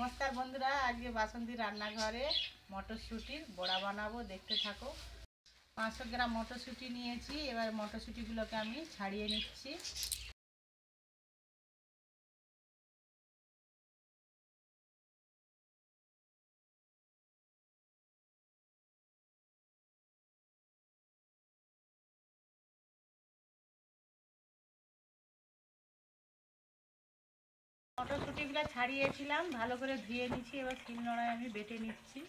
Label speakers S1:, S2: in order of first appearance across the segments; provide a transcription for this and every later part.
S1: নমস্কার বন্ধুরা, আজকে বাসন্তী রান্নাঘরে মটরশুঁটির বড়া বানাবো, দেখতে থাকো। 500 গ্রাম মটরশুঁটি নিয়েছি। এবার মটরশুঁটিগুলোকে আমি ছাড়িয়ে নিচ্ছি। মটরশুঁটিগুলো ছাড়িয়েছিলাম, ভালো করে ধুয়ে নিচ্ছি। এবার শিলনোড়ায় আমি বেটে নিচ্ছি।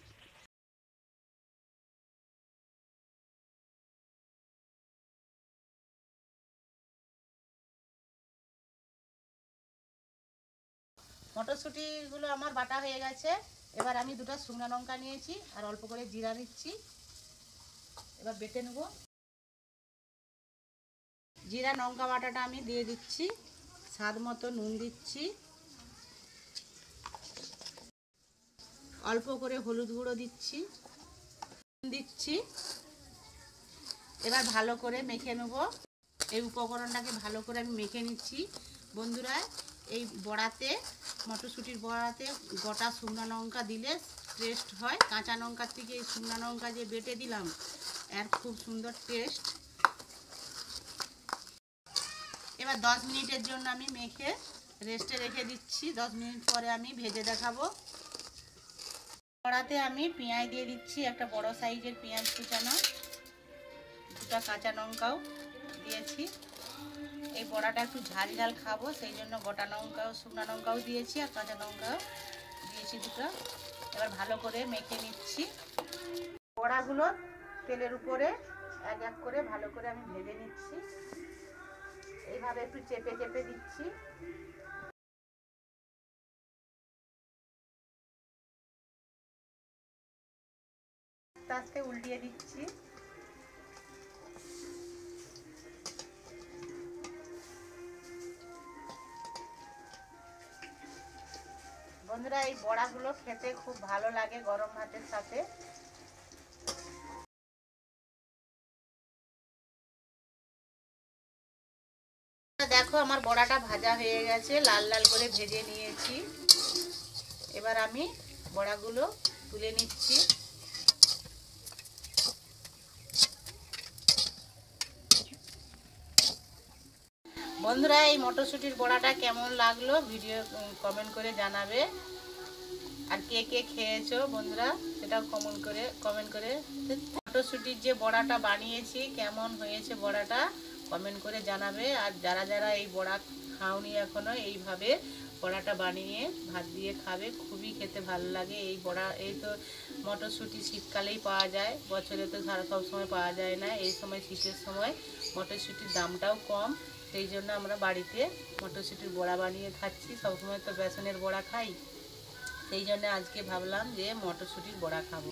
S1: মটরশুঁটিগুলো আমার বাটা হয়ে গেছে। এবার আমি 2টা শুকনো লঙ্কা নিয়েছি আর অল্প করে জিরা নিচ্ছি। এবার বেটে নেব। জিরা লঙ্কা বাটাটা আমি দিয়ে দিচ্ছি। স্বাদ মতো নুন দিচ্ছি, অল্প করে হলুদ গুঁড়ো দিচ্ছি। এবার ভালো করে মেখে নেব। এই উপকরণটাকে ভালো করে আমি মেখে নিচ্ছি। বন্ধুরা, এই বড়াতে, মটরশুঁটির বড়াতে গোটা শুকনো লঙ্কা দিলে টেস্ট হয়। কাঁচা লঙ্কার থেকে এই শুকনো লঙ্কা যে বেটে দিলাম, এর খুব সুন্দর টেস্ট। এবার 10 মিনিটের জন্য আমি মেখে রেস্টে রেখে দিচ্ছি। 10 মিনিট পরে আমি ভেজে দেখাবো। কড়াতে আমি পেঁয়াজ দিয়ে দিচ্ছি, একটা বড় সাইজের পেঁয়াজ কুচানো, 2টা কাঁচা লঙ্কাও দিয়েছি। এই বড়াটা একটু ঝাল ঝাল খাবো, সেই জন্য গোটা লঙ্কাও, শুকনো লঙ্কাও দিয়েছি আর কাঁচা লঙ্কাও দিয়েছি 2টা। এবার ভালো করে মেখে নিচ্ছি। বড়াগুলো তেলের উপরে এক এক করে ভালো করে আমি ভেজে নিচ্ছি। এইভাবে একটু চেপে চেপে দিচ্ছি। আস্তে আস্তে উল্টিয়ে দিচ্ছি। বন্ধুরা, এই বড়াগুলো খেতে খুব ভালো লাগে গরম ভাতের সাথে। দেখো, আমার বড়াটা ভাজা হয়ে গেছে, লাল লাল করে ভেজে নিয়েছি। এবার আমি বড়াগুলো তুলে নিচ্ছি। বন্ধুরা, এই মটরশুঁটির বড়াটা কেমন লাগলো ভিডিও কমেন্ট করে জানাবে। আর কে কে খেয়েছো বন্ধুরা, সেটাও কমেন্ট করে। মটরশুঁটির যে বড়াটা বানিয়েছি, কেমন হয়েছে বড়াটা কমেন্ট করে জানাবে। আর যারা যারা এই বড়া খাওনি এখনো, এইভাবে বড়াটা বানিয়ে ভাত দিয়ে খাবে, খুবই খেতে ভালো লাগে। এই বড়া, এই তো মটরশুঁটি শীতকালেই পাওয়া যায়, বছরে তো সব সময় পাওয়া যায় না। এই সময়, শীতের সময় মটরশুঁটির দামটাও কম, সেই জন্য আমরা বাড়িতে মটরশুঁটির বড়া বানিয়ে খাচ্ছি। সবসময় তো বেসনের বড়া খাই, সেই জন্য আজকে ভাবলাম যে মটরশুঁটির বড়া খাবো।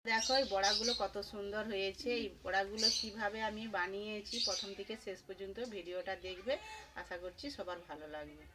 S1: দেখো, এই বড়াগুলো কত সুন্দর হয়েছে। এই বড়াগুলো কিভাবে আমি বানিয়েছি প্রথম থেকে শেষ পর্যন্ত ভিডিওটা দেখবে, আশা করছি সবার ভালো লাগবে।